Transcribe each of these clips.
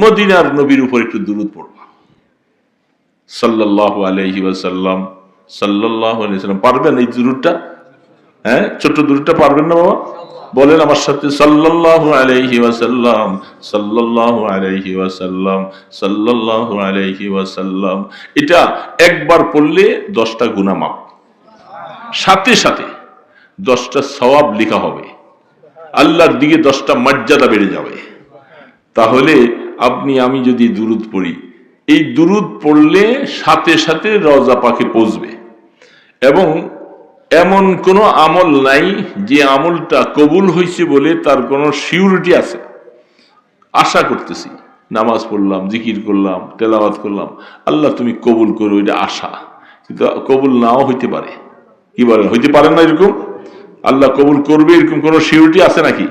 মদিনার নবীর উপর একটু দুরূদ পড়বা সাল্লাল্লাহু আলাইহি ওয়াসাল্লাম, সাল্লাল্লাহু আলাইহি ওয়াসাল্লাম। পারবেন এই দুরূদটা? হ্যাঁ, ছোট্ট দুরূদটা পারবেন না বাবা? বলেন আমার সাথে, সাল্লাল্লাহু আলাইহি ওয়াসাল্লাম, সাল্লাল্লাহু আলাইহি ওয়াসাল্লাম, সাল্লাল্লাহু আলাইহি ওয়াসাল্লাম। এটা একবার পড়লে 10টা গুনাহ মাফ, সাথে সাথে 10টা সওয়াব লেখা হবে, আল্লাহর দিকে 10টা মর্যাদা বেড়ে যাবে। তাহলে আপনি আমি যদি দুরূদ পড়ি, এই দুরূদ পড়লে সাথে সাথে রওজা পাকে পৌঁছবে। এবং এমন কোন আমল নাই যে আমলটা কবুল হয়েছে বলে তার কোনো সিউরিটি আছে। আশা করতেছি, নামাজ পড়লাম, জিকির করলাম, তেলাওয়াত করলাম, আল্লাহ তুমি কবুল করো, এটা আশা। কিন্তু কবুল নাও হইতে পারে। কি বলেন, হইতে পারে না এরকম? আল্লাহ কবুল করবে এরকম কোন সিউরিটি আছে নাকি?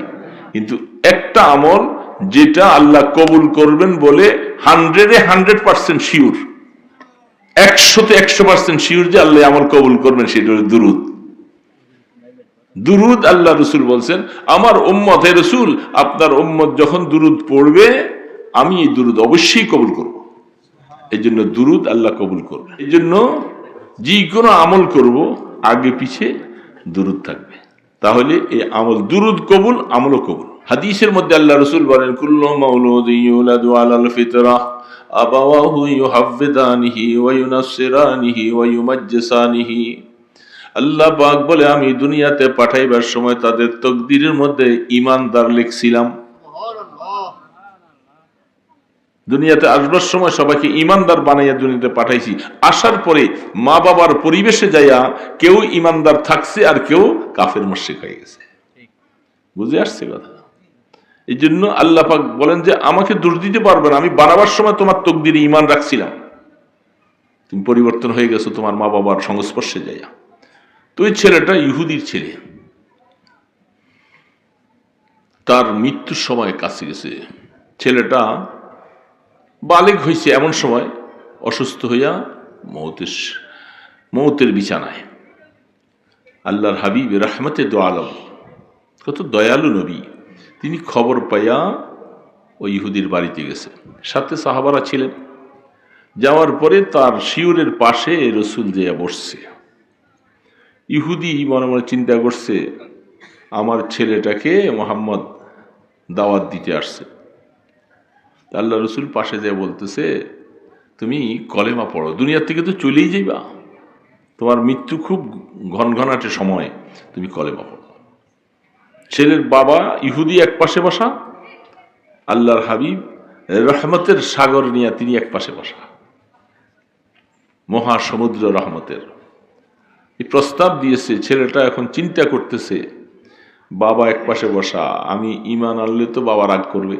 কিন্তু একটা আমল যেটা আল্লাহ কবুল করবেন বলে 100% শিওর, 100% শিওর যে আল্লাহ আমল কবুল করবেন, সেটা হলো দুরূদ। দুরূদ আল্লাহ রাসূল বলছেন, আমার উম্মত, হে রাসূল আপনার উম্মত যখন দুরূদ পড়বে আমি এই দুরূদ অবশ্যই কবুল করব। এই জন্য দুরূদ আল্লাহ কবুল করবে। এই জন্য যে কোনো আমল করব আগে পিছে দুরূদ থাকবে, তাহলে এই আমল দুরূদ কবুল, আমলও কবুল। হাদিসের মধ্যে আল্লাহ রাসূল বলেন, কুল্লু মাউলুদিন ইউলাদু আলাল ফিতরাহ আবাওয়াহু ইউহাফিদানিহি ওয়া ইউনাসসিরানিহি ওয়া ইউমাজ্জিসানিহি। আল্লাহ পাক বলে, আমি দুনিয়াতে পাঠাইবার সময় তাদের তকদিরের মধ্যে ঈমানদার লিখছিলাম। দুনিয়াতে আসবার সময় সবাইকে ঈমানদার বানাইয়া দুনিয়াতে পাঠাইছি। আসার পরে মা বাবার পরিবেশে যাইয়া কেউ ঈমানদার থাকছে আর কেউ কাফের মুশরিক হয়ে গেছে। বুঝে আসছে কথা? এই জন্য আল্লাহ পাক বলেন যে আমাকে দোষ দিতে পারবে না, আমি বানাবার সময় তোমার তকদিরে ঈমান রাখছিলাম, তুমি পরিবর্তন হয়ে গেছো তোমার মা বাবার সংস্পর্শে যাইয়া। তো এই ছেলেটা ইহুদির ছেলে, তার মৃত্যুর সময় কাছে গেছে। ছেলেটা বালেগ হয়েছে এমন সময় অসুস্থ হইয়া মৌতের বিছানায়। আল্লাহর হাবিব রাহমাতে দো আলম, কত দয়ালু নবী, তিনি খবর পাইয়া ওই ইহুদির বাড়িতে গেছে, সাথে সাহাবারা ছিলেন। যাওয়ার পরে তার শিউরের পাশে রসুল যেয়া বসছে। ইহুদি মনে মনে চিন্তা করছে, আমার ছেলেটাকে মোহাম্মদ দাওয়াত দিতে আসছে। আল্লাহ রসুল পাশে যেয়ে বলতেছে, তুমি কলেমা পড়ো, দুনিয়ার থেকে তো চলেই যাইবা, তোমার মৃত্যু খুব ঘনঘনাটে সময়, তুমি কলেমা পড়ো। ছেলের বাবা ইহুদি এক পাশে বসা, আল্লাহর হাবিব রহমতের সাগর নিয়ে তিনি এক পাশে বসা, মহাসমুদ্র রহমতের। এই প্রস্তাব দিয়েছে। ছেলেটা এখন চিন্তা করতেছে, বাবা এক পাশে বসা, আমি ঈমান আনলে তো বাবা রাগ করবে,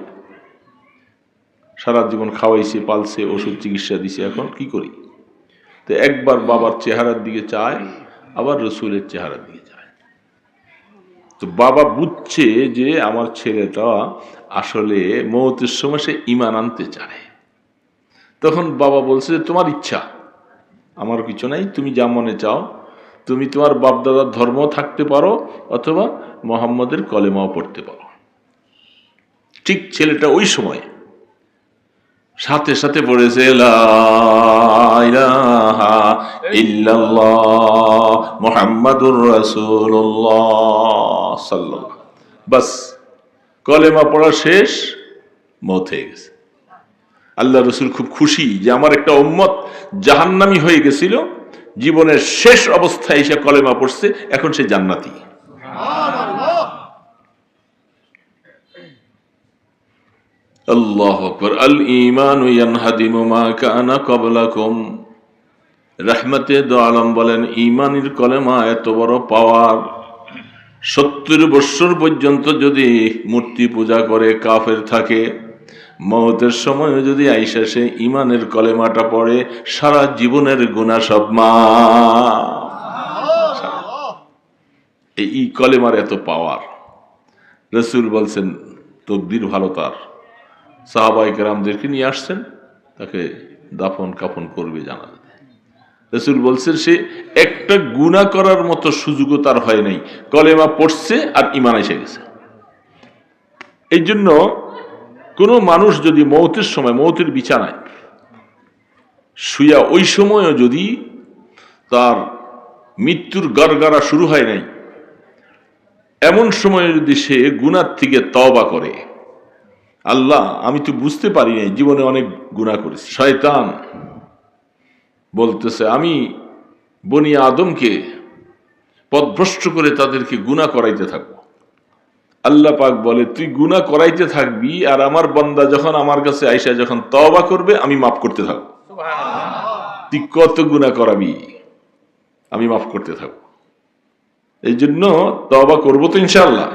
সারা জীবন খাওয়াইছে, পালছে, ওষুধ চিকিৎসা দিছে, এখন কি করি? তো একবার বাবার চেহারার দিকে চায়, আবার রসুলের চেহারার দিকে চায়। তো বাবা বুঝছে যে আমার ছেলেটা আসলে মওতের সময় সে ঈমান আনতে চায়। তখন বাবা বলছে, তোমার ইচ্ছা, আমার কিছু নাই, তুমি যা মনে চাও, তুমি তোমার বাপদাদার ধর্ম থাকতে পারো অথবা মুহাম্মদের কলেমাও পড়তে পারো। ঠিক ছেলেটা ওই সময় সাথে সাথে পড়েছে, লা ইলাহা ইল্লাল্লাহ মুহাম্মাদুর রাসূলুল্লাহ সাল্লাল্লাহু। বাস কলেমা পড়া শেষ, মওত হয়ে গেছে। আল্লাহ রসুল খুব খুশি যে আমার একটা উম্মত জাহান্নামী হয়ে গেছিল, জীবনের শেষ অবস্থায় এসে কলেমা পড়ছে, এখন সে জান্নাতি। আল্লাহু আকবার। আল ঈমানু ইয়ানহাদিমু মা কানা ক্বাবলাকুম। রাহমাতে দো আলম বলেন, ঈমানের কলেমা এত বড় পাওয়ার, 70 বছর পর্যন্ত যদি মূর্তি পূজা করে কাফের থাকে, মওতের সময় যদি আইসা সে ঈমানের কলেমাটা পড়ে, সারা জীবনের গুনাহ সব মাফ। এই কলেমার এত পাওয়ার। রাসূল বলছেন, তকদির ভালো তার, সাহাবায়ে কেরামদেরকে নিয়ে আসছেন, তাকে দাফন কাফন করবে জানাজা। রাসূল বলছেন, সে একটা গুনাহ করার মতো সুযোগও তার হয় নাই, কলেমা পড়ছে আর ঈমান এসে গেছে। এই জন্য কোনো মানুষ যদি মৌতের সময়, মৌতের বিছানায় শুয়া ওই সময়ও যদি তার মৃত্যুর গড়গড়া শুরু হয় নাই, এমন সময়ে যদি সে গুনাহ থেকে তওবা করে, আল্লাহ আমি তো বুঝতে পারি নাই, জীবনে অনেক গুনাহ করেছি। শয়তান বলতেছে আমি বনি আদমকে পথভ্রষ্ট করে তাদেরকে গুনাহ করাইতে থাকবো। আল্লাহ পাক বলে তুই গুনাহ করাইতে থাকবি, আর আমার বান্দা যখন আমার কাছে আইসা যখন তওবা করবে আমি মাফ করতে থাকবো। তুই কত গুনাহ করাবি, আমি মাফ করতে থাকবো। এই জন্য তওবা করবো তো ইনশাআল্লাহ।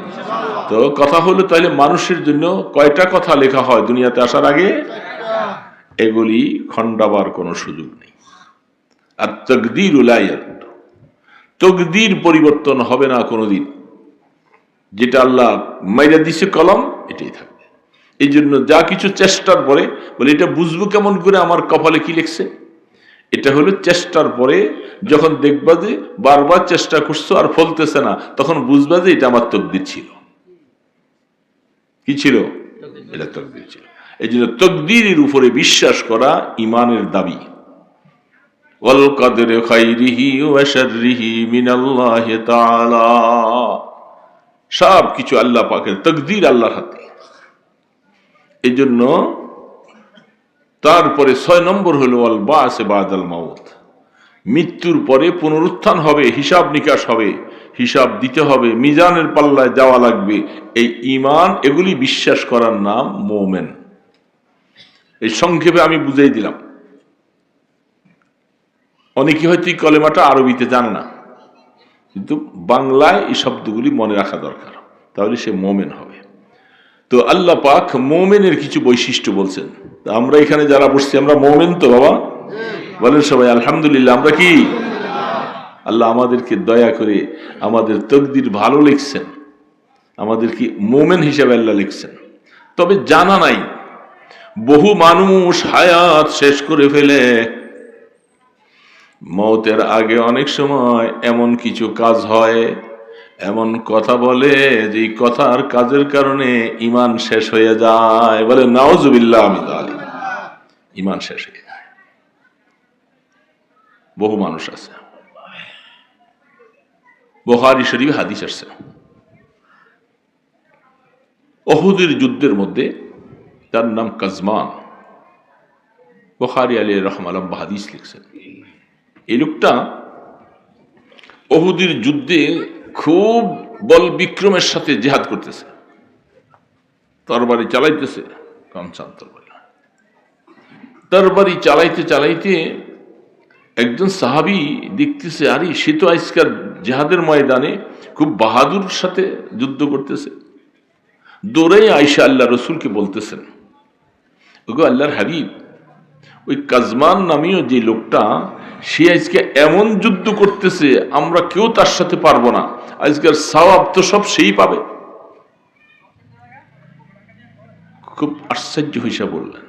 তো কথা হলো তাহলে মানুষের জন্য কয়টা কথা লেখা হয় দুনিয়াতে আসার আগে? এগুলি খণ্ডাবার কোনো সুযোগ নেই। আর তকদির পরিবর্তন হবে না কোনোদিন। যেটা আল্লাহ মাইরা দিছে কলম, এটাই থাকবে। এই জন্য যা কিছু চেষ্টার পরে বলে এটা বুঝবো কেমন করে আমার কপালে কি লিখছে, এটা হলো চেষ্টার পরে যখন দেখবা যে বারবার চেষ্টা করছো আর ফলতেছে না, তখন বুঝবা যে এটা আমার তকদির ছিল। কি ছিল? এটা তকদির ছিল। এই জন্য তকদিরের উপরে বিশ্বাস করা ইমানের দাবি। ওয়াল কাদরি খাইরিহি ওয়া শাররিহি মিনাল্লাহি তাআলা, সব কিছু আল্লাহ পাকের, তকদির আল্লাহর হাতে। এই জন্য তারপরে 6 নম্বর হলো আল বাসে বাদাল মাউত, মৃত্যুর পরে পুনরুত্থান হবে, হিসাব নিকাশ হবে, হিসাব দিতে হবে, মিজানের পাল্লায় যাওয়া লাগবে। এই ঈমান, এগুলি বিশ্বাস করার নাম মুমিন। এই সংক্ষেপে আমি বুঝাই দিলাম। অনেকে হয়তো এই কলেমাটা আরবিতে জানে না, কিন্তু বাংলায় এই শব্দগুলি মনে রাখা দরকার, তাহলে সে মুমিন হবে। তো আল্লাহ পাক মুমিনের কিছু বৈশিষ্ট্য বলছেন। আমরা এখানে যারা বসছি আমরা মুমিন তো বাবা? বলেন সবাই আলহামদুলিল্লাহ। আমরা কি? আল্লাহ আমাদেরকে দয়া করে আমাদের তকদির ভালো লিখছেন, আমাদেরকে মুমিন হিসেবে আল্লাহ লিখছেন। তবে জানা নাই বহু মানুষ হায়াত শেষ করে ফেলে মওতের আগে অনেক সময় এমন কিছু কাজ হয়, এমন কথা বলে যে কথার কাজের কারণে ঈমান শেষ হয়ে যায়। বলে নাউজুবিল্লাহ মিন যালিক, ঈমান শেষ হয়ে যায়। বহু মানুষ আছে। বুখারী শরীফে হাদিস আছে, উহুদের যুদ্ধের মধ্যে, তার নাম কাজমান, বুখারী আলাইহির রাহমাতুল্লাহ হাদিস লিখছেন। এই লোকটা উহুদের যুদ্ধে খুব বল বিক্রমের সাথে জিহাদ করতেছে, তরবারি চালাইতেছে, কনসান তরবারি চালাইতে চালাইতে একজন সাহাবী দেখতেছে আরে সে তো আজকাল জিহাদের ময়দানে খুব বাহাদুর সাথে যুদ্ধ করতেছে। দৌড়ে আয়েশা আল্লাহ রসুলকে বলতেছেন, ওগো আল্লাহর হাবিব, ওই কাজমান নামীয় যে লোকটা, সে আজকে এমন যুদ্ধ করতেছে আমরা কেউ তার সাথে পারবো না, আজকের সওয়াব তো সব সেই পাবে। খুব আশ্চর্য হইসা বললেন।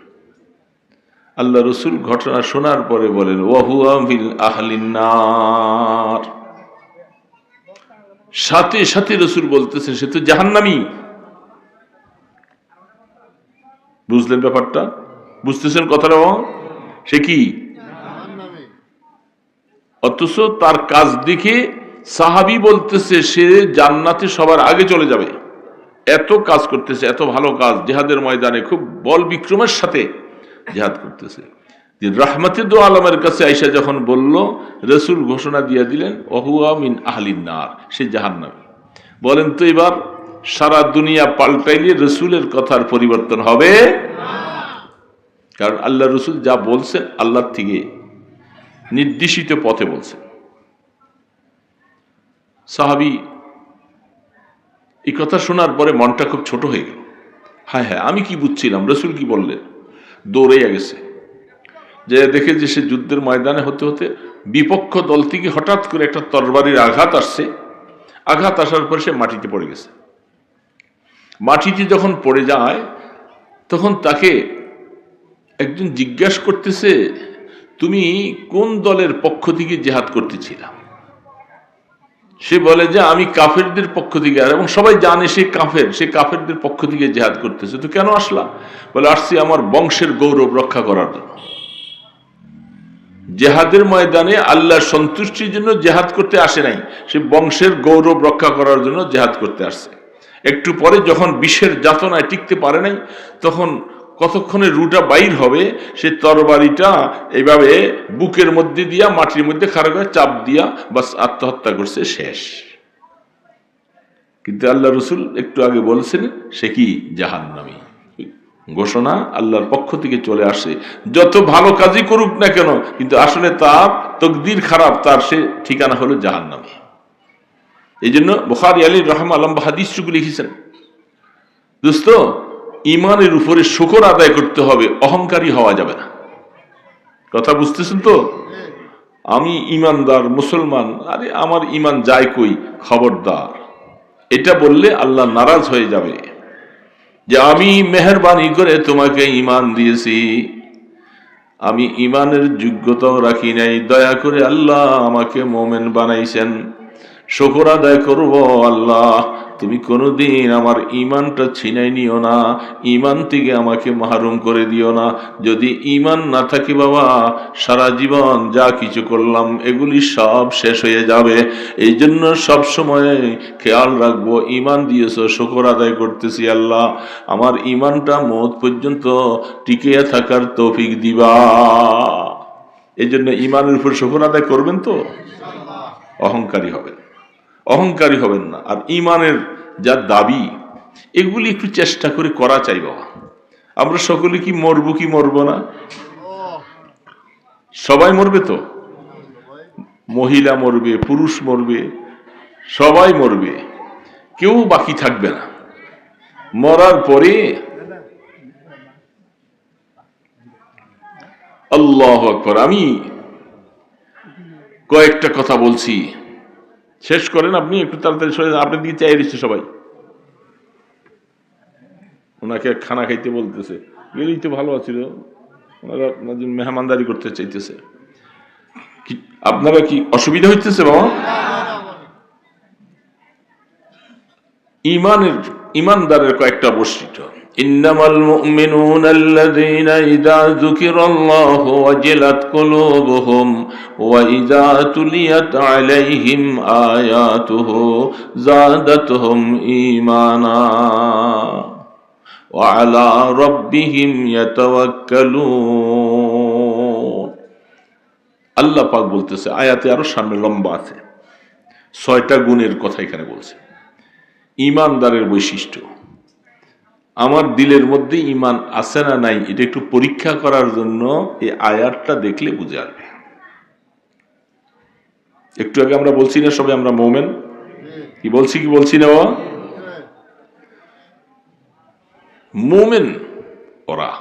আল্লাহ রসুল ঘটনা শোনার পরে বলেন ওয়াহুয়া ফিল আহলিন নার, সাথে সাথে রসুল বলতেছেন সে তো জাহান্নামী। বুঝলেন ব্যাপারটা? বুঝতেছেন কথাটা? সে কি? অথচ তার কাজ দেখে সাহাবী বলতেছে সে জান্নাতে সবার আগে চলে যাবে। এত কাজ করতেছে, এত ভালো কাজ, জিহাদের ময়দানে খুব বল বিক্রমের সাথে জিহাদ করতেছে। যে রাহমাতে দো আলমের কাছে আয়েশা যখন বলল, রাসূল ঘোষণা দিয়ে দিলেন ওয়াহুয়া মিন আহলিন নার, সে জাহান্নামী। বলেন তো এবার সারা দুনিয়া পাল্টাইলে রাসূলের কথার পরিবর্তন হবে? কারণ আল্লাহ রসুল যা বলছেন আল্লাহর থেকে নির্দেশিত পথে বলছেন। সাহাবী এই কথা শোনার পরে মনটা খুব ছোট হয়ে গেল। হ্যাঁ হ্যাঁ, আমি কি বুঝছিলাম, রসুল কি বললেন। দৌড়ে গেছে, যে দেখে যে সে যুদ্ধের ময়দানে হতে হতে বিপক্ষ দল থেকে হঠাৎ করে একটা তরবারির আঘাত আসছে। আঘাত আসার পরে সে মাটিতে পড়ে গেছে। মাটিতে যখন পড়ে যায় তখন তাকে একজন জিজ্ঞাসা করতেছে, তুমি কোন দলের পক্ষ থেকে জিহাদ করতেছিলা? সে বলে যে আমি কাফেরদের পক্ষ থেকে, এবং সবাই জানে সে কাফের, সে কাফেরদের পক্ষ থেকে জেহাদ করতেছে। তো কেন আসলা? বলে আসছি আমার বংশের গৌরব রক্ষা করার জন্য। জেহাদের ময়দানে আল্লাহর সন্তুষ্টির জন্য জেহাদ করতে আসে নাই, সে বংশের গৌরব রক্ষা করার জন্য জেহাদ করতে আসছে। একটু পরে যখন বিষের যাতনায় টিকতে পারে নাই, তখন কতক্ষণে রুটা বাইর হবে, সে তরবারিটা এইভাবে বুকের মধ্যে দিয়া মাটির মধ্যে খাড়া করে চাপ দিয়া বাস আত্মহত্যা করছে, শেষ। কিন্তু আল্লাহ রসুল একটু আগে বলছিলেন সে কি জাহান্নামী। ঘোষণা আল্লাহর পক্ষ থেকে চলে আসে, যত ভালো কাজই করুক না কেন, কিন্তু আসলে তার তকদির খারাপ, তার সে ঠিকানা হলো জাহান্নামী। এই জন্য বুখারী আলী রহমা আল্লাহ হাদিসটুকু লিখেছেন, দোস্ত ইমানের উপরে শুকর আদায় করতে হবে, অহংকারী হওয়া যাবে না। কথা বুঝতেছেন তো? আমি ইমানদার মুসলমান, আরে আমার ইমান যায় কই, খবরদার। এটা বললে আল্লাহ নারাজ হয়ে যাবে যে আমি মেহেরবানি করে তোমাকে ইমান দিয়েছি, আমি ইমানের যোগ্যতাও রাখি নাই, দয়া করে আল্লাহ আমাকে মোমেন বানাইছেন, শুকর আদায় করব। আল্লাহ তুমি কোনোদিন আমার ইমানটা ছিনাই নিও না, ইমান থেকে আমাকে মাহরুম করে দিও না। যদি ইমান না থাকে বাবা, সারা জীবন যা কিছু করলাম এগুলি সব শেষ হয়ে যাবে। এই জন্য সবসময় খেয়াল রাখবো, ইমান দিয়েছো, শুকর আদায় করতেছি, আল্লাহ আমার ইমানটা মওত পর্যন্ত টিকে থাকার তৌফিক দিবা। এই জন্য ইমানের উপর শুকর আদায় করবেন তো, অহংকারী হবেন, অহংকারী হবেন না। আর ইমানের যা দাবি এগুলি একটু চেষ্টা করে করা চাই বাবা। আমরা সকলে কি মরবো কি মরবো না? সবাই মরবে তো, মহিলা মরবে, পুরুষ মরবে, সবাই মরবে, কেউ বাকি থাকবে না। মরার পরে আল্লাহু আকবার, আমি কয়েকটা কথা বলছি, শেষ করেন আপনি, একটু তাড়াতাড়ি সরে যান, আপনার দিকে চাই দিচ্ছে সবাই। ওনাকে খানা খাইতে বলতেছে, গেলেই তো ভালো আছিল, ওনারা মেহমানদারি করতে চাইতেছে। আপনারা কি অসুবিধা হইতেছে বাবা? ইমানদারের কয়েকটা বৈশিষ্ট্য। ইন্নামাল মুমিনুনা আল্লাযীনা ইযা যুকিরাল্লাহু ওয়াজিলাত কুলুবুহুম ওয়া ইযা তুলিয়াত আলাইহিম আয়াতুহু যাদাতুহুম ঈমানা ওয়া আলা রাব্বিহিম ইয়াতাওয়াক্কালুন। আল্লাহ পাক বলতেছে, আয়াতে আরো সামনে লম্বা আছে, 6টা গুণের কথা এখানে বলছে। ইমানদারের বৈশিষ্ট্য, আমার দিলের মধ্যে ইমান আছে না নাই এটা একটু পরীক্ষা করার জন্য এই আয়াতটা দেখলে বুঝে আসবে। একটু আগে আমরা বলছি না সবাই আমরা মুমিন, কি বলছি কি বলছি না বাবা? মুমিন ওরা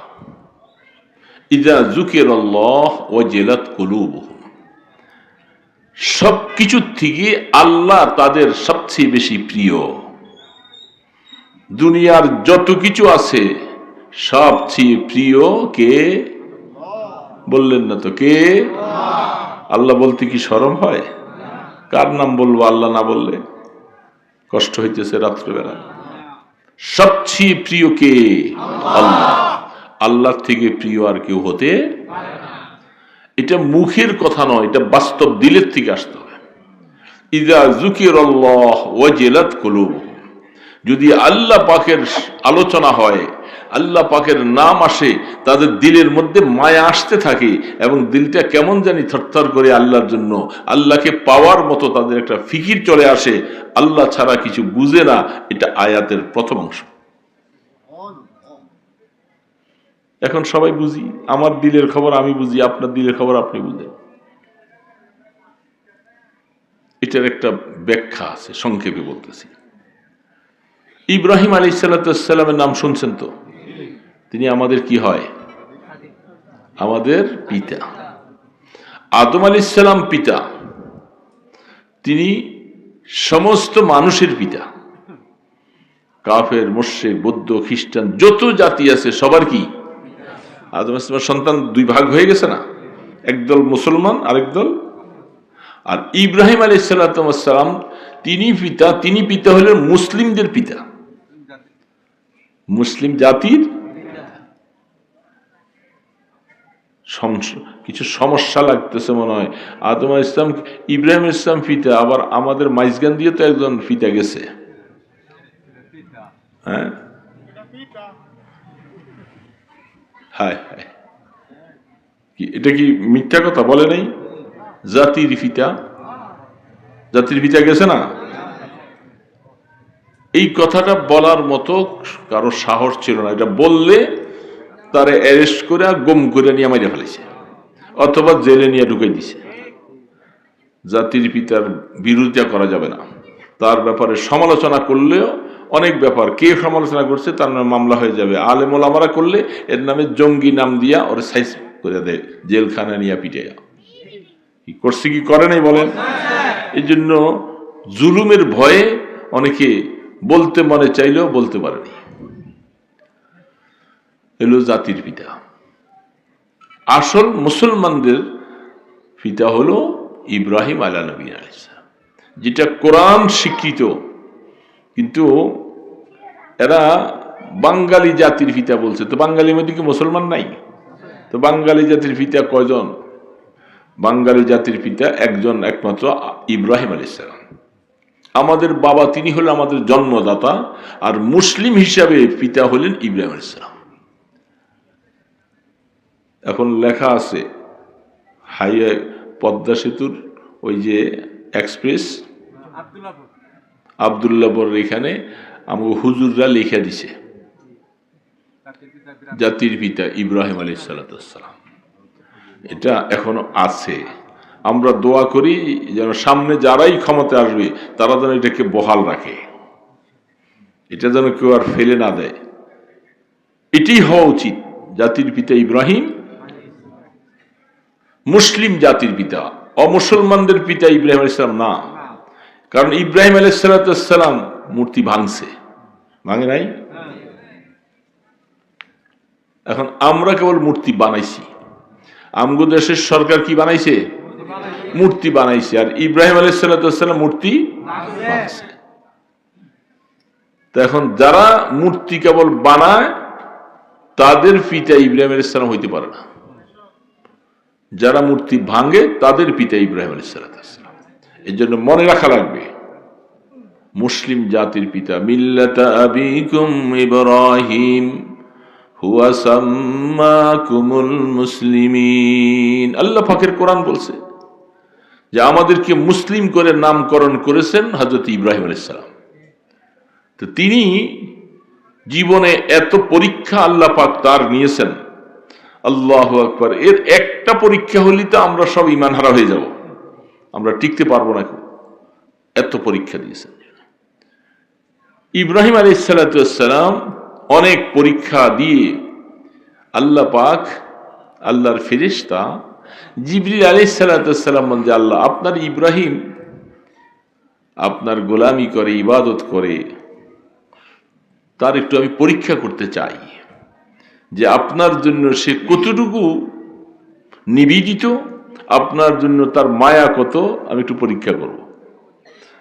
ইযা যুকিরাল্লাহ ওয়াজিলাত কুলুবুহুম, সবকিছু থেকে আল্লাহ তাদের সবচেয়ে বেশি প্রিয়। দুনিয়ার যত কিছু আছে সবচেয়ে প্রিয় কে? বললেন না তো, কে? আল্লাহ বলতে কি শরম হয়? কার নাম বলবো আল্লাহ না বললে? কষ্ট হইতেছে রাত্রেবেলা। সবচেয়ে প্রিয় কে? আল্লাহ। আল্লাহ থেকে প্রিয় আর কেউ হতে, এটা মুখের কথা নয়, এটা বাস্তব দিলের থেকে আসতে হবে। ইযা যুকিরাল্লাহ ওয়াজিলাত কুলুবুহুম, যদি আল্লাহ পাকের আলোচনা হয়, আল্লাহ পাকের নাম আসে, তাদের দিলের মধ্যে মায়া আসতে থাকে এবং দিলটা কেমন জানি থরথর করে আল্লাহর জন্য, আল্লাহকে পাওয়ার মতো তাদের একটা ফিকির চলে আসে, আল্লাহ ছাড়া কিছু বুঝে না। এটা আয়াতের প্রথম অংশ। এখন সবাই বুঝি, আমার দিলের খবর আমি বুঝি, আপনার দিলের খবর আপনি বুঝেন। এটার একটা ব্যাখ্যা আছে, সংক্ষেপে বলতেছি। ইব্রাহিম আলাইহিস সালামের নাম শুনছেন তো? তিনি আমাদের কি হয়? আমাদের পিতা। আদম আলাইহিস সালাম পিতা, তিনি সমস্ত মানুষের পিতা। কাফের, মুশরিক, বৌদ্ধ, খ্রিস্টান যত জাতি আছে সবার কি? আদম আলাইহিস সালামের সন্তান দুই ভাগ হয়ে গেছে না, একদল মুসলমান আরেক দল। আর ইব্রাহিম আলাইহিস সালাম তিনি পিতা হলেন মুসলিমদের পিতা, মুসলিম জাতির। কিছু সমস্যা লাগতেছে মনে হয়। আদম আলাইহিস সালাম, ইব্রাহিম আলাইহিস সালাম পিতা, আবার আমাদের মাইজগান দিয়ে তো একজন পিতা গেছে। হ্যাঁ, হায় হায়, এটা কি মিথ্যা কথা বলে নাই? জাতির পিতা গেছে না? এই কথাটা বলার মতো কারো সাহস ছিল না। এটা বললে তারে অ্যারেস্ট করে গুম করে নিয়ে মাইরে ফেলেছে, অথবা জেলে নিয়ে ঢুকে দিছে। জাতির পিতার বিরোধিতা করা যাবে না। তার ব্যাপারে সমালোচনা করলেও অনেক ব্যাপার, কে সমালোচনা করছে তার নামে মামলা হয়ে যাবে। আলেম ওলামারা করলে এর নামে জঙ্গি নাম দিয়া ওর সাইজ করে দেয়, জেলখানা নিয়ে পিটে। কি করছে কি করে নাই বলেন? এই জন্য জুলুমের ভয়ে অনেকে বলতে মনে চাইলেও বলতে পারেনি। এলো জাতির পিতা। আসল মুসলমানদের পিতা হলো ইব্রাহিম আলা নবী আলাইহিস সালাম, যেটা কোরআন স্বীকৃত। কিন্তু এরা বাঙালি জাতির পিতা বলছে। তো বাঙালির মধ্যে কি মুসলমান নাই? তো বাঙালি জাতির পিতা কয়জন? বাঙালি জাতির পিতা একজন, একমাত্র ইব্রাহিম আলাইহিস সালাম। আমাদের বাবা তিনি হলেন আমাদের জন্মদাতা, আর মুসলিম হিসাবে পিতা হলেন ইব্রাহিম আলাইহিস সালাম। এখন লেখা আছে হাইওয়ে পদ্মা সেতুর ওই যে এক্সপ্রেস আব্দুল্লাহপুর, এখানে আমাকে হুজুররা লিখে দিছে জাতির পিতা ইব্রাহিম আলাইহিস সালাম। এটা এখনো আছে। আমরা দোয়া করি যেন সামনে যারাই ক্ষমতা আসবে তারা যেন এটাকে বহাল রাখে, এটা যেন কেউ আর ফেলে না দেয়। এটি হওয়া উচিত। জাতির পিতা ইব্রাহিম, মুসলিম জাতির পিতা, অমুসলমানদের পিতা ইব্রাহিম আলাইহিস সালাম না। কারণ ইব্রাহিম আলাইহিস সালাম মূর্তি ভাঙছে, ভাঙে নাই। এখন আমরা কেবল মূর্তি বানাইছি। আমগো দেশের সরকার কি বানাইছে? মূর্তি বানাইছে। আর ইব্রাহিম আলাইহিস সালাম মূর্তি বানাইছে। তো এখন যারা মূর্তি কেবল বানায় তাদের পিতা ইব্রাহিম আলাইহিস সালাম হইতে পারে না। যারা মূর্তি ভাঙে তাদের পিতা ইব্রাহিম আলাইহিস সালাম। এর জন্য মনে রাখা লাগবে, মুসলিম জাতির পিতা মিল্লাতা আবিকুম ইব্রাহিম হুয়া সাম্মাকুমুল মুসলিমিন। আল্লাহ পাকের কোরআন বলছে যে আমাদেরকে মুসলিম করে নামকরণ করেছেন হযরত ইব্রাহিম আলাইহিস সালাম। তো তিনি জীবনে এত পরীক্ষা আল্লাহ পাক তার নিয়েছেন, আল্লাহু আকবার। এর একটা পরীক্ষা হলেই তো আমরা সব ঈমান হারা হয়ে যাব, আমরা টিকতে পারবো না। এত পরীক্ষা দিয়েছেন ইব্রাহিম আলাইহিস সালাম। অনেক পরীক্ষা দিয়ে আল্লাহ পাক, আল্লাহর ফেরেশতা জিবরিল আলাইহিস সালাম বলেন, আল্লাহ আপনার ইব্রাহিম আপনার গোলামি করে, ইবাদত করে, তার একটু আমি পরীক্ষা করতে চাই যে আপনার জন্য সে কতটুকু নিবেদিত, আপনার জন্য তার মায়া কত, আমি একটু পরীক্ষা করব।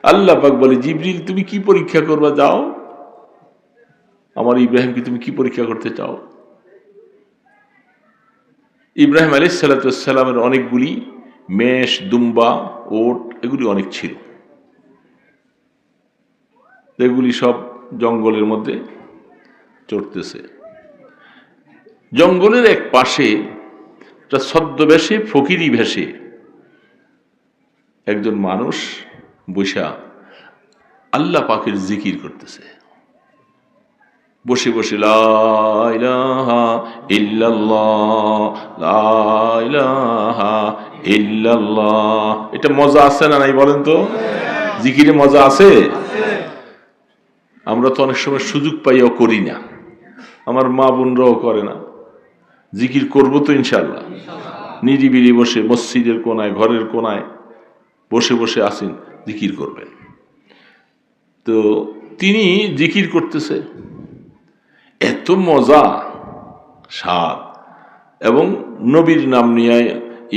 আল্লাহ পাক বলে, জিবরিল তুমি কি পরীক্ষা করবা, যাও আমার ইব্রাহিমকে তুমি কি পরীক্ষা করতে চাও? ইব্রাহিম আলাইহিস সালামের অনেকগুলি মেষ, দুম্বা, ওট এগুলি অনেক ছিল। এগুলি সব জঙ্গলের মধ্যে চড়তেছে। জঙ্গলের এক পাশে একটা ছদ্মবেশে, ফকিরি ভেষে একজন মানুষ বসা আল্লাহ পাকের জিকির করতেছে। বসে বসে লা ইলাহা ইল্লাল্লাহ, লা ইলাহা ইল্লাল্লাহ। এটা মজা আছে না নাই বলেন তো? জিকিরে মজা আছে? আমরা তো অনেক সময় সুযোগ পাইও করি না, আমার মা বোনরাও করে না। জিকির করব তো ইনশাআল্লাহ, নিরিবিলি বসে মসজিদের কোনায়, ঘরের কোনায় বসে বসে আসেন, জিকির করবেন। তো তিনি জিকির করতেছে, এত মজা, স্বাদ, এবং নবীর নাম নিয়ে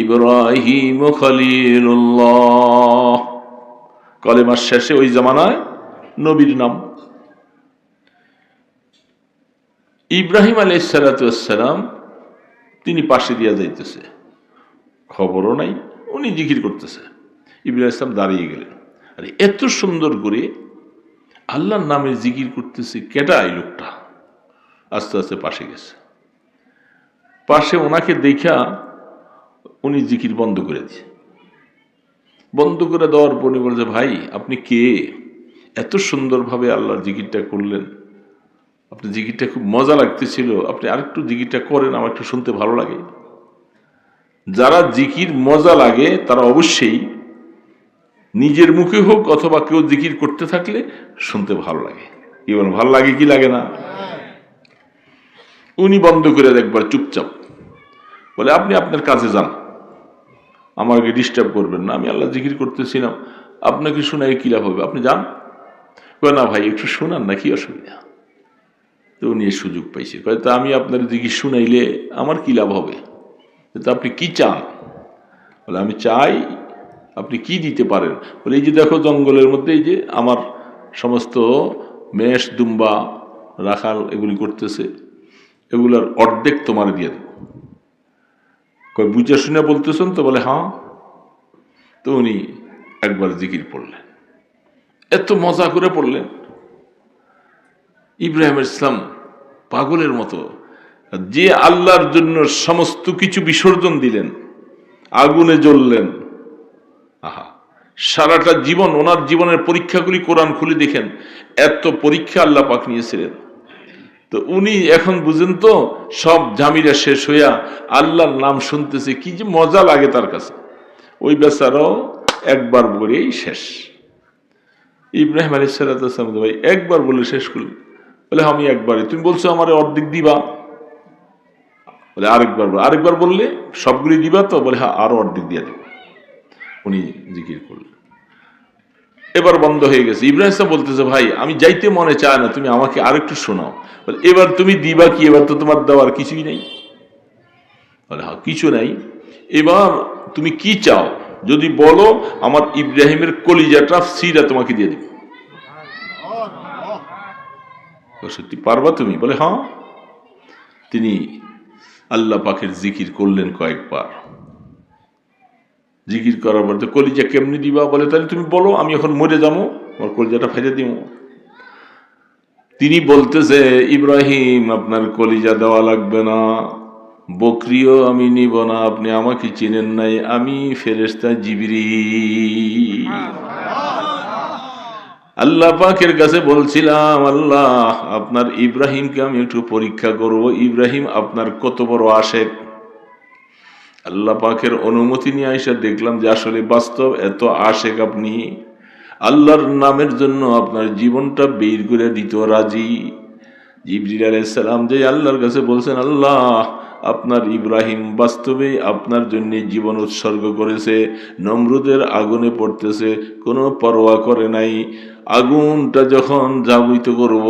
ইব্রাহিম খলিলুল্লাহ, কলেমার শেষে ওই জামানায় নবীর নাম। ইব্রাহিম আলাইহিস সালাতু ওয়াস সালাম তিনি পাশে দিয়া যাইতেছে, খবরও নাই, উনি জিকির করতেছে। ইব্রাহিম ইসলাম দাঁড়িয়ে গেলেন। আর এত সুন্দর করে আল্লাহর নামে জিকির করতেছে, কেটা এই লোকটা? আস্তে আস্তে পাশে গেছে। পাশে ওনাকে দেখা উনি জিকির বন্ধ করে দিয়েছে। বন্ধ করে দেওয়ার পর উনি বলছে, ভাই আপনি কে? এত সুন্দরভাবে আল্লাহর জিকিরটা করলেন, আপনি জিকিরটা খুব মজা লাগতেছিল, আপনি আরেকটু জিকিরটা করেন, আমার একটু শুনতে ভালো লাগে। যারা জিকির মজা লাগে তারা অবশ্যই নিজের মুখে হোক অথবা কেউ জিকির করতে থাকলে শুনতে ভালো লাগে। কি বলেন, ভালো লাগে কি লাগে না? উনি বন্ধ করে একবার চুপচাপ বলে, আপনি আপনার কাজে যান, আমাকে ডিস্টার্ব করবেন না, আমি আল্লাহ জিকির করতেছিলাম, আপনাকে শোনাই কি লাভ হবে, আপনি যান। না ভাই একটু শোনান না, কি অসুবিধা? তো উনি এই সুযোগ পাইছে, তো আমি আপনার জিকির শুনাইলে আমার কি লাভ হবে? তো আপনি কি চান? বলে, আমি চাই আপনি কি দিতে পারেন? বলে, এই যে দেখো জঙ্গলের মধ্যে এই যে আমার সমস্ত মেষ দুম্বা রাখাল এগুলি করতেছে, এগুলার অর্ধেক তোমার দিয়ে দেব। কই বুঝে শুনে বলতেছেন তো? বলে হ্যাঁ। তো উনি একবার জিকির পড়লেন, এত মজা করে পড়লেন, ইব্রাহিম ইসলাম পাগলের মতো, যে আল্লাহর জন্য সমস্ত কিছু বিসর্জন দিলেন, আগুনে জ্বললেন। আহা, সারাটা জীবন ওনার জীবনের পরীক্ষাগুলি কোরআন খুলে দেখেন, এত পরীক্ষা আল্লাহ পাক নিয়েছিলেন। তো উনি এখন বুঝেন তো, সব ঝামেলা শেষ হইয়া আল্লাহর নাম শুনতেছে, কি যে মজা লাগে তার কাছে। ওই বেচারাও একবার বলেই শেষ। ইব্রাহিম আলাইহিস সালাম ভাই একবার বলে শেষ করলেন। বলে আমি একবারে, তুমি বলছো আমার অর্ধেক দিবা? বলে আরেকবার বললে সবগুলি দিবা তো? বলে হ্যাঁ, আরো অর্ধেক দিয়ে দেব। উনি জিকির করলেন, এবার বন্ধ হয়ে গেছে। ইব্রাহিম ইসলাম বলতেছে, ভাই আমি যাইতে মনে চায় না, তুমি আমাকে আরেকটু শোনাও। বলে, এবার তুমি দিবা কি? এবার তো তোমার দেওয়ার কিছুই নেই। বলে হ্যাঁ, কিছু নাই, এবার তুমি কি চাও যদি বলো, আমার ইব্রাহিমের কলিজাটা সিরা তোমাকে দিয়ে দিব। সত্যি পারবা তুমি? বলে হ্যাঁ। তিনি আল্লাহ পাকের জিকির করলেন কয়েকবার। জিকির করার পর, কলিজা কেমনি দিবা? বলে তাহলে তুমি বলো, আমি এখন মরে যাবো, আমার কলিজাটা ফেলে দিব। তিনি বলতেছে, ইব্রাহিম আপনার কলিজা দেওয়া লাগবে না, বকরিও আমি নিব না, আপনি আমাকে চিনেন নাই, আমি ফেরেশতা জিবরিল। আল্লাহ পাকের কাছে বলছিলাম, আল্লাহ আপনার ইব্রাহিমকে আমি একটু পরীক্ষা করব, ইব্রাহিম আপনার কত বড় আশেক। আল্লাহ পাকের অনুমতি নিয়ে আইসা দেখলাম যে আসলে বাস্তব এত আশেক আপনি, আল্লাহর নামের জন্য আপনার জীবনটা বের করে দিতে রাজি। জিবরিল আলাইহিস সালাম যে আল্লাহর কাছে বলছেন, আল্লাহ আপনার ইব্রাহিম বাস্তবে আপনার জন্য জীবন উৎসর্গ করেছে, নমরুদের আগুনে পড়তেছে, কোনো পরোয়া করে নাই। আগুনটা যখন জাগিত করব,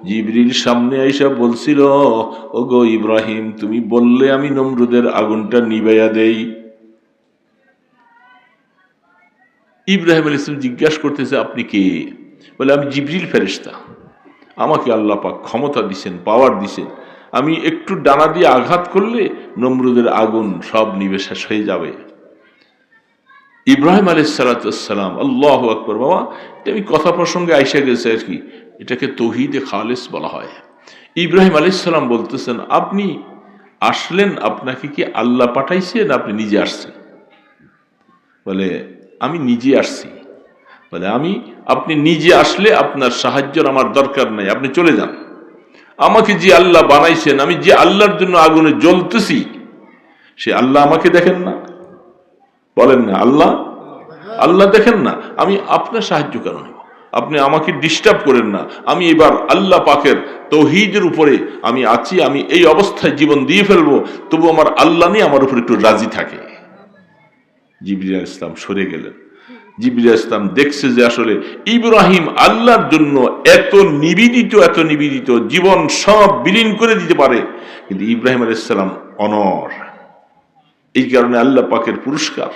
জিবরিল সামনে আইসা বলছিল, ওগো ইব্রাহিম তুমি বললে আমি নমরুদের আগুনটা নিভাইয়া দেই। ইব্রাহিম আলাইহিস সালাম জিজ্ঞাসা করতেছে, আপনি কে? বলে, আমি জিবরিল ফেরেশতা, আমাকে আল্লাহ পাক ক্ষমতা দিছেন, পাওয়ার দিছেন, আমি একটু ডানা দিয়ে আঘাত করলে নমরুদের আগুন সব নিভে শেষ হয়ে যাবে। ইব্রাহিম আলাইহিস সালাম, আল্লাহু আকবার। বাবা, এটা আমি কথা প্রসঙ্গে আইসা গেছে আর কি, এটাকে তৌহিদে খালিস বলা হয়। ইব্রাহিম আলাইহিস সালাম বলতেছেন, আপনি আসলেন, আপনাকে কি আল্লাহ পাঠাইছেন, আপনি নিজে আসছেন? বলে, আমি নিজে আসছি। বলে, আপনি নিজে আসলে আপনার সাহায্যের আমার দরকার নাই, আপনি চলে যান। আমাকে যে আল্লাহ বানাইছেন, আমি যে আল্লাহর জন্য আগুনে জ্বলতেছি, সে আল্লাহ আমাকে দেখেন না? বলেন না, আল্লাহ দেখেন না? আমি আপনার সাহায্য কেন নেব? আপনি আমাকে ডিস্টার্ব করেন না। আমি এবার আল্লাহ পাকের তৌহিদের উপরে আমি আছি, আমি এই অবস্থায় জীবন দিয়ে ফেলবো, তবু আমার আল্লাহ নিয়ে আমার উপর একটু রাজি থাকে। জিবরিল আলাইহিস সালাম সরে গেলেন। জিবরিল আলাইহিস সালাম দেখছে যে আসলে ইব্রাহিম আল্লাহর জন্য এত নিবেদিত, জীবন সব বিলীন করে দিতে পারে, কিন্তু ইব্রাহিম আলাইহিস সালাম অনর। এই কারণে আল্লাহ পাকের পুরস্কার,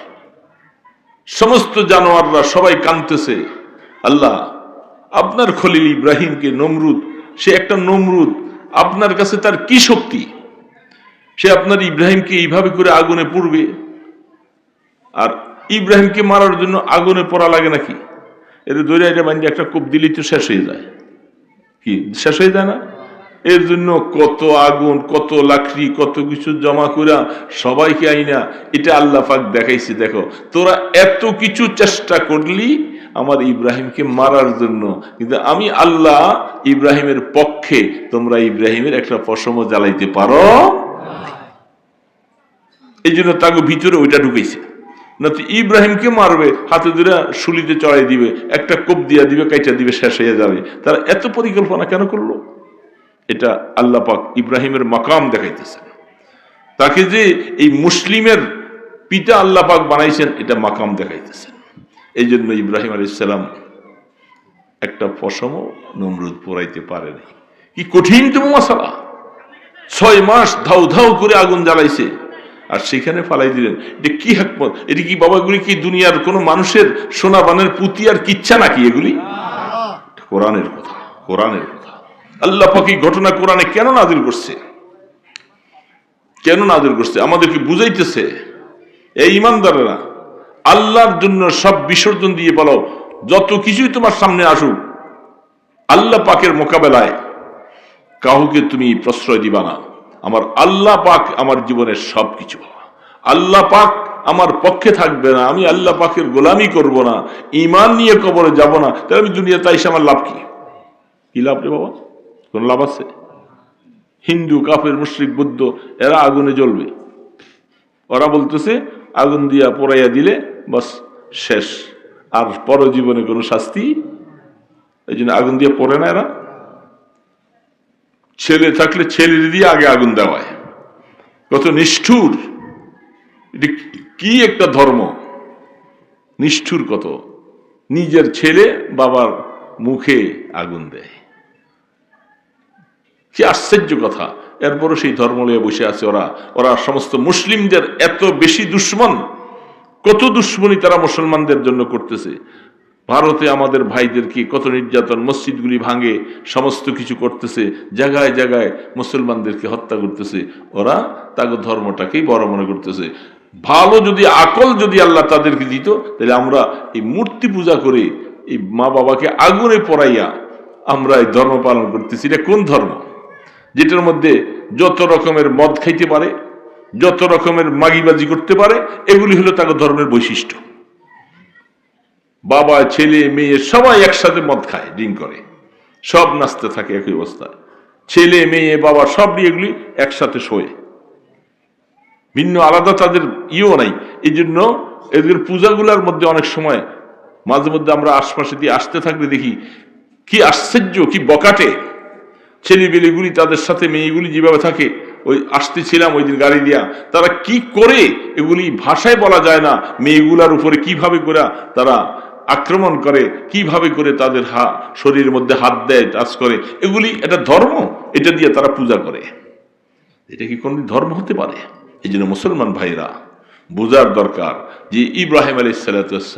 সমস্ত জানোয়াররা সবাই কাঁদতেছে, আল্লাহ আপনার খলিল ইব্রাহিমকে নমরুদ, সে একটা নমরুদ, আপনার কাছে তার কি শক্তি, সে আপনার ইব্রাহিমকে এইভাবে করে আগুনে পুড়বে? আর ইব্রাহিমকে মারার জন্য আগুনে পড়া লাগে নাকি? এর দৈরা এটা বান্ধে একটা কোপ দিলেই তো শেষ হয়ে যায়। কি শেষ হয়ে যায় না? এর জন্য কত আগুন, কত লাকড়ি, কত কিছু জমা করা সবাইকে আইনা এটা আল্লাহ পাক দেখাইছে, দেখো তোরা এত কিছু চেষ্টা করলি আমার ইব্রাহিমকে মারার জন্য, কিন্তু আমি আল্লাহ ইব্রাহিমের পক্ষে, তোমরা ইব্রাহিমের একটা পশমও জ্বালাইতে পারো। এই জন্য তাকে ভিতরে ওইটা ঢুকেছে, না তো ইব্রাহিমকে মারবে, হাতে ধরে শুলিতে চড়াই দিবে, একটা কোপ দিয়া দিবে, কাইটা দিবে, শেষ হয়ে যাবে। তারা এত পরিকল্পনা কেন করলো? এটা আল্লাহ পাক ইব্রাহিমের মাকাম দেখাইতেছেন, তাকে যে এই মুসলিমের পিতা আল্লাহ পাক বানাইছেন, এটা মাকাম দেখাইতেছেন। এই জন্য ইব্রাহিম আলাইহিস সালাম একটা পশমও নমরুদ পোড়াইতে পারেনি। কি কঠিনতম মাসালা! 6 মাস ধাউ ধাউ করে আগুন জ্বালাইছে, আর সেখানে ফালাই দিলেন। এটা কি হিকমত! এটা কি বাবাগুলি কি দুনিয়ার কোন মানুষের সোনা বানের পুঁতি আর কিচ্ছা নাকি? এগুলি কোরআনের কথা, কোরআনের কথা। আল্লাহ পাক এই ঘটনা কোরআনে কেন নাযিল করছে? কেন নাযিল করছে? আমাদেরকে বুঝাইতেছে, এই ঈমানদারেরা আল্লাহর জন্য সব বিসর্জন দিয়ে বলো, যত কিছুই তোমার সামনে আসুক, আল্লাহ পাকের মোকাবেলায় কাউকে তুমি প্রশ্রয় দিবা না। আমার আল্লাহ পাক আমার জীবনের সবকিছু, আল্লাহ পাক আমার পক্ষে থাকবে না, আমি আল্লাহ পাকের গোলামি করব না, ঈমান নিয়ে কবরে যাব না, তাহলে আমি দুনিয়াতে আইসা আমার লাভ কি? কি লাভ রে বাবা? কোন লাভ আছে? হিন্দু, কাফের, মুশরিক, বৌদ্ধ এরা আগুনে জ্বলবে। ওরা বলতেছে আগুন দিয়া পোড়াইয়া দিলে বাস শেষ, আর পরজীবনে কোনো শাস্তি। এই জন্য আগুন দিয়ে পড়ে না এরা। ছেলে থাকলে ছেলে দিয়ে আগে আগুন দেওয়ায়, কত নিষ্ঠুর! এটা কি একটা ধর্ম! নিষ্ঠুর কত! নিজের ছেলে বাবার মুখে আগুন দেয়, কি আশ্চর্য কথা! এরপরও সেই ধর্ম নিয়ে বসে আছে ওরা। ওরা সমস্ত মুসলিমদের এত বেশি দুশ্মন, কত দুশ্মনী তারা মুসলমানদের জন্য করতেছে। ভারতে আমাদের ভাইদেরকে কত নির্যাতন, মসজিদগুলি ভাঙে, সমস্ত কিছু করতেছে, জায়গায় জায়গায় মুসলমানদেরকে হত্যা করতেছে। ওরা তাকে ধর্মটাকেই বড় মনে করতেছে। ভালো যদি আকল যদি আল্লাহ তাদেরকে দিত, তাহলে আমরা এই মূর্তি পূজা করে এই মা বাবাকে আগুনে পোড়াইয়া আমরা এই ধর্ম পালন করতেছি। এটা কোন ধর্ম? যেটার মধ্যে যত রকমের মদ খাইতে পারে, যত রকমের মাগিবাজি করতে পারে, এগুলি হলো তাকে ধর্মের বৈশিষ্ট্য। বাবা, ছেলে, মেয়ে সবাই একসাথে মদ খায়, ড্রিঙ্ক করে, সব নাচতে থাকে একই অবস্থায়। ছেলে, মেয়ে, বাবা সব এগুলি একসাথে শোয়ে, ভিন্ন আলাদা তাদের ইয়েও নাই। এই জন্য এদের পূজাগুলার মধ্যে অনেক সময় মাঝে মধ্যে আমরা আশপাশে দিয়ে আসতে থাকলে দেখি কি আশ্চর্য, কি বকাটে ছেলেবেলেগুলি তাদের সাথে মেয়েগুলি যেভাবে থাকে। ওই আসতেছিলাম ওই দিন গাড়ি দিয়া, তারা কি করে এগুলি ভাষায় বলা যায় না। মেয়েগুলার উপরে কিভাবে করে তারা আক্রমণ করে, কিভাবে করে তাদের শরীরের মধ্যে হাত দেয়, টাচ করে, এগুলি এটা ধর্ম। এটা দিয়ে তারা পূজা করে। এটা কি কোন ধর্ম হতে পারে? এই জন্য মুসলমান ভাইরা বোঝার দরকার যে ইব্রাহিম আলাইহিস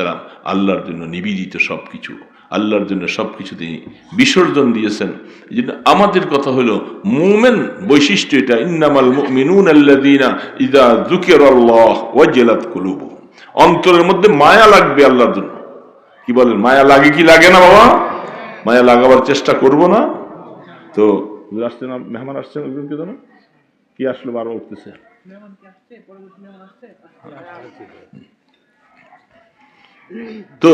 সালাম আল্লাহর জন্য নিবেদিত সবকিছু, আল্লাহর জন্য সবকিছু তিনি বিসর্জন দিয়েছেন। এই জন্য আমাদের কথা হলো মুমিন বৈশিষ্ট্য এটা, ইন্নামাল মুমিনুনা আল্লাযীনা ইযা যুকিরাল্লাহ ওয়াজিলাত কুলুবুহুম। অন্তরের মধ্যে মায়া লাগবে আল্লাহর জন্য। কি বলেন, মায়া লাগে কি লাগে না বাবা? মায়া লাগাবার চেষ্টা করব না তো? আসছে না, মেহমান আসছেন, একজনকে জানো কি আসলো, বারো উঠতেছে। তো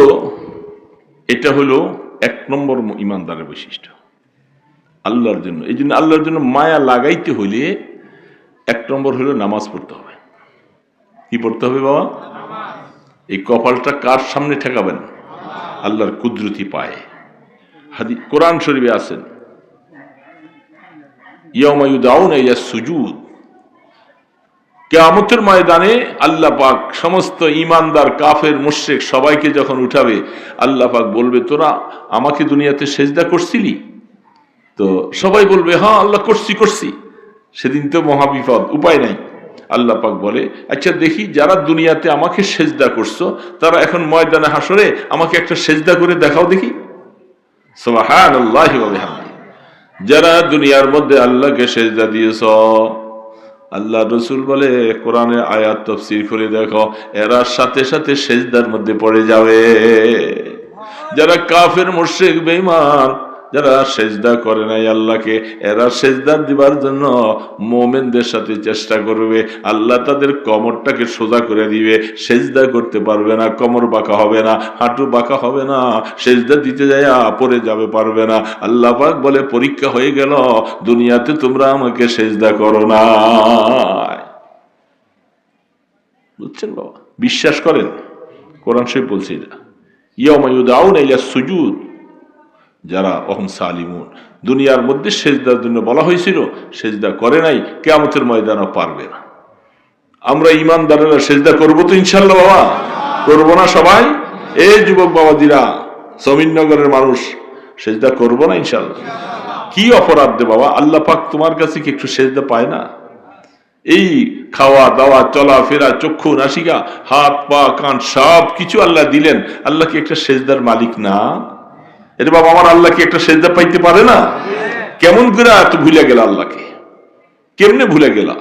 এটা হলো 1 নম্বর ইমানদারের বৈশিষ্ট্য, আল্লাহর জন্য। এই জন্য আল্লাহর জন্য মায়া লাগাইতে হইলে 1 নম্বর হলো নামাজ পড়তে হবে। কি পড়তে হবে বাবা? এই কপালটা কার সামনে ঠেকাবেন? আল্লাহর কুদরতি পায়ে। কোরআন শরীফে আছেন, ইয়াউমা ইউদাউনা ইলা সুজুদ, কিয়ামতের ময়দানে আল্লাহ পাক সমস্ত ঈমানদার, কাফের, মুশরিক সবাইকে যখন উঠাবে, আল্লাহ পাক বলবে, তোরা আমাকে দুনিয়াতে সেজদা করছিলি? তো সবাই বলবে, হ্যাঁ আল্লাহ করছি। সেদিন তো মহাবিপদ, উপায় নাই। আল্লাহ পাক বলে, আচ্ছা দেখি যারা দুনিয়াতে আমাকে সেজদা করছো, তারা এখন ময়দানে হাসরে আমাকে একটা সেজদা করে দেখাও দেখি। সুবহানাল্লাহি ওয়া বিহামদিহি। যারা দুনিয়ার মধ্যে আল্লাহকে সেজদা দিয়েছ, আল্লাহ রসুল বলে কোরআনের আয়াত তাফসীর করে দেখো, এরা সাথে সাথে সেজদার মধ্যে পড়ে যাবে। যারা কাফের মুশরিক বেঈমান, যারা সেজদা করে নাই আল্লাহকে, এরা সেজদা দিবার জন্য মুমিনদের সাথে চেষ্টা করবে। আল্লাহ তাদের কোমরটাকে সোজা করে দিবে, সেজদা করতে পারবে না, কোমর বাঁকা হবে না, হাঁটু বাঁকা হবে না, সেজদা দিতে যায় পড়ে যাবে, পারবে না। আল্লাহ পাক বলে পরীক্ষা হয়ে গেল, দুনিয়াতে তোমরা আমাকে সেজদা করো না। বুঝছেন বাবা? বিশ্বাস করেন? কোরআন শরীফ বলছে এটা, ইয়াউমা ইউদাউনা ইলা সুজুদ, যারা অহম সালিমুন, দুনিয়ার মধ্যে সেজদার জন্য বলা হয়েছিল, সেজদা করে নাই, কিয়ামতের ময়দানে পারবে না। আমরা ঈমানদারেরা সেজদা করব তো ইনশাআল্লাহ বাবা? করব না সবাই? এই যুবক বাবাজিরা, জমিননগরের মানুষ, সেজদা করব না ইনশাআল্লাহ? কি অপরাধ দে বাবা? আল্লাহ পাক তোমার কাছে কি একটু সেজদা পায় না? এই খাওয়া দাওয়া, চলা ফেরা, চক্ষু নাসিকা, হাত পা কান সব কিছু আল্লাহ দিলেন, আল্লাহ কি একটা সেজদার মালিক না? এটা বাবা, আমার আল্লাহ কি একটা সেজদা পাইতে পারে না? কেমন করে এত ভুলে গেল আল্লাহকে? কেমনে ভুলে গেলা?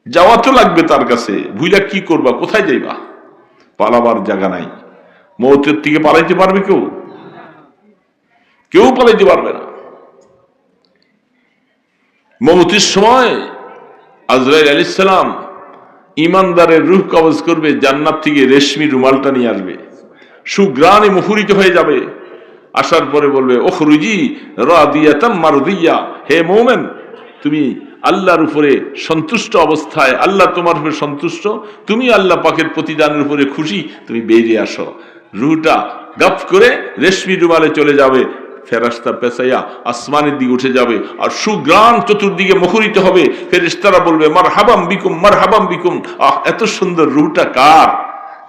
যাওয়া তো লাগবে তার কাছে, ভুলে কি করবা? কোথায় যাইবা? পালাবার জায়গা নাই। মৌতের থেকে পালাইতে পারবে কেউ? কেউ পালাইতে পারবে না। মৌতের সময় আজরাইল আলাইহিস সালাম ঈমানদারের রূহ কবজ করবে, জান্নাত থেকে রেশমি রুমালটা নিয়ে আসবে, সুগ্রাণে মুখরিত হয়ে যাবে। আসার পরে বলবে, ওখরুজি রাদিয়াতাম মারদিয়া, হে মুমিন, তুমি আল্লাহর উপরে সন্তুষ্ট অবস্থায়, আল্লাহ তোমার উপরে সন্তুষ্ট, তুমি আল্লাহ পাকের প্রতিদানের উপরে খুশি, তুমি বেরিয়ে আসো। রুহটা গপ করে রেশমি রুমালে চলে যাবে, ফেরেশতা পেছাইয়া আসমানের দিকে উঠে যাবে, আর সুগ্রাণ চতুর্দিকে মুখরিত হবে। ফেরেশতারা বলবে, মারহাবাম বিকুম, মারহাবাম বিকুম। আহ, এত সুন্দর রুহটা কার?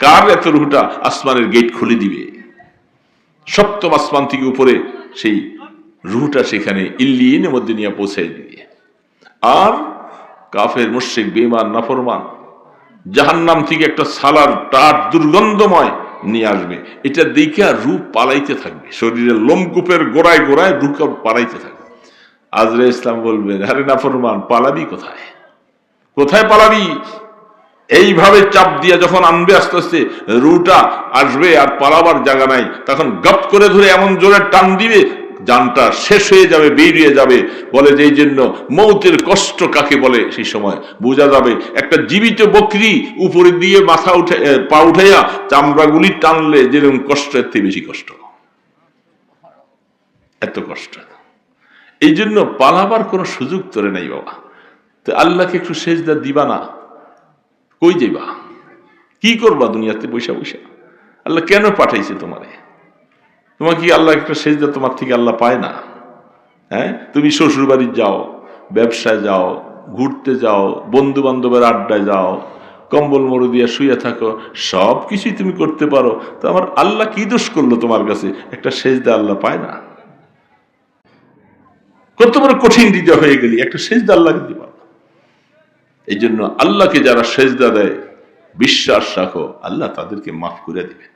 কার এত রুহটা? আসমানের গেট খুলে দিবে, সপ্তম আসমান থেকে উপরে সেই রুহটা সেখানে ইল্লিয়িনের মধ্যে নিয়ে পৌঁছাই দিবে। আর কাফের মুশরিক বেঈমান নাফরমান জাহান্নাম থেকে একটা সালার টাট দুর্গন্ধময় নিয়ে আসবে, এটা দেখে রূহ পালাইতে থাকবে, শরীরের লোমকূপের গোড়ায় গোড়ায় রূহ পালাইতে থাকবে। আজরাইল ইসলাম বলবে, আরে নাফরমান, পালাবি কোথায়? কোথায় পালাবি? এইভাবে চাপ দিয়ে যখন আনবে, আস্তে আস্তে রুটা আসবে, আর পালাবার জায়গা নাই, তখন গপ করে ধরে এমন জোরে টান দিবে, জানটা শেষ হয়ে যাবে, বেরিয়ে যাবে। বলে যে এই জন্য মৌতের কষ্ট কাকে বলে সেই সময় বোঝা যাবে। একটা জীবিত বকরি উপরে দিয়ে মাথা উঠে, পা উঠাইয়া চামড়াগুলি টানলে যেরকম কষ্ট, এর থেকে বেশি কষ্ট, এত কষ্ট। এই জন্য পালাবার কোনো সুযোগ তোরে নাই বাবা। তো আল্লাহকে একটু সেজদা দিবা না? কই যাইবা? কি করবা দুনিয়াতে বৈশা বৈশা? আল্লাহ কেন পাঠাইছে তোমারে? তোমার কি আল্লাহ একটা সেজদা তোমার থেকে আল্লাহ পায় না? হ্যাঁ, তুমি শ্বশুর বাড়ি যাও, ব্যবসায় যাও, ঘুরতে যাও, বন্ধু বান্ধবের আড্ডায় যাও, কম্বল মরু দিয়া শুয়ে থাকো, সব কিছুই তুমি করতে পারো, তো আমার আল্লাহ কি দোষ করলো তোমার কাছে? একটা সেজদা আল্লাহ পায় না? কত বড় কঠিন হৃদয় হয়ে গেলি, একটা সেজদা আল্লাহকে দিবা। এই জন্য আল্লাহকে যারা সেজদা দেয়, বিশ্বাস রাখো, আল্লাহ তাদেরকে মাফ করে দিবেন,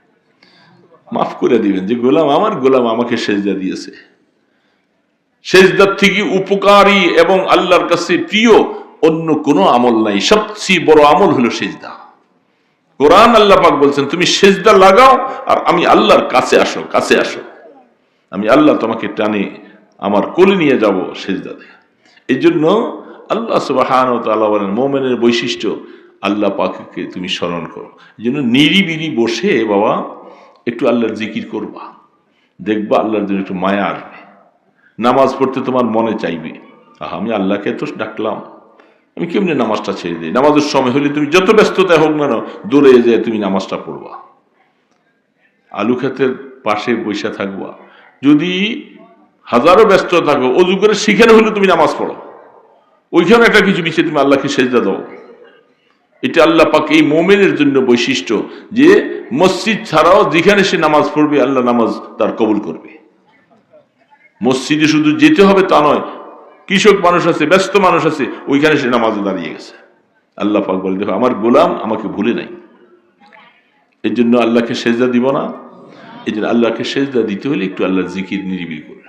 মাফ করে দিবেন। যে গোলাম, আমার গোলাম আমাকে সেজদা দিয়েছে। সেজদার থেকে উপকারী এবং আল্লাহর কাছে প্রিয় অন্য কোনো আমল নাই। সবচেয়ে বড় আমল হলো সেজদা। কোরআন আল্লাহ পাক বলছেন, তুমি সেজদা লাগাও আর আমি আল্লাহর কাছে আসো, কাছে আসো, আমি আল্লাহ তোমাকে টানে আমার কোলে নিয়ে যাব সেজদা দেয়। এই জন্য আল্লাহ সুবহানাহু ওয়া তাআলা বলেন, মুমিনের বৈশিষ্ট্য আল্লাহ পাককে তুমি স্মরণ করো। এই জন্য নিরিবিলি বসে বাবা একটু আল্লাহর জিকির করবা, দেখবা আল্লাহর জন্য একটু মায়া আসবে। নামাজ পড়তে তোমার মনে চাইবে, আমি আল্লাহকে তো ডাকলাম, আমি কেমনি নামাজটা ছেড়ে দিই? নামাজের সময় হলে তুমি যত ব্যস্ততায় হোক না, দৌড়ে যেয়ে তুমি নামাজটা পড়বা। আলু ক্ষেতের পাশে বসে থাকবা, যদি হাজারো ব্যস্ত থাকো, অজু করে সেখানে হলে তুমি নামাজ পড়ো, ওইখানে একটা কিছু বিষয়ে তুমি আল্লাহকে সেজদা দাও। এটা আল্লাহ পাক এই মুমিনের জন্য বৈশিষ্ট্য, যে মসজিদ ছাড়াও যেখানে সে নামাজ পড়বে, আল্লাহ নামাজ তার কবুল করবে। মসজিদে শুধু যেতে হবে তা নয়, কৃষক মানুষ আছে, ব্যস্ত মানুষ আছে, ওইখানে সে নামাজে দাঁড়িয়ে গেছে। আল্লাহ পাক বলে, দেখো আমার গোলাম আমাকে ভুলে নাই। এই জন্য আল্লাহকে সেজদা দিব না? এই জন্য আল্লাহকে সেজদা দিতে হলে একটু আল্লাহর জিকির নিরিবিলি করুন।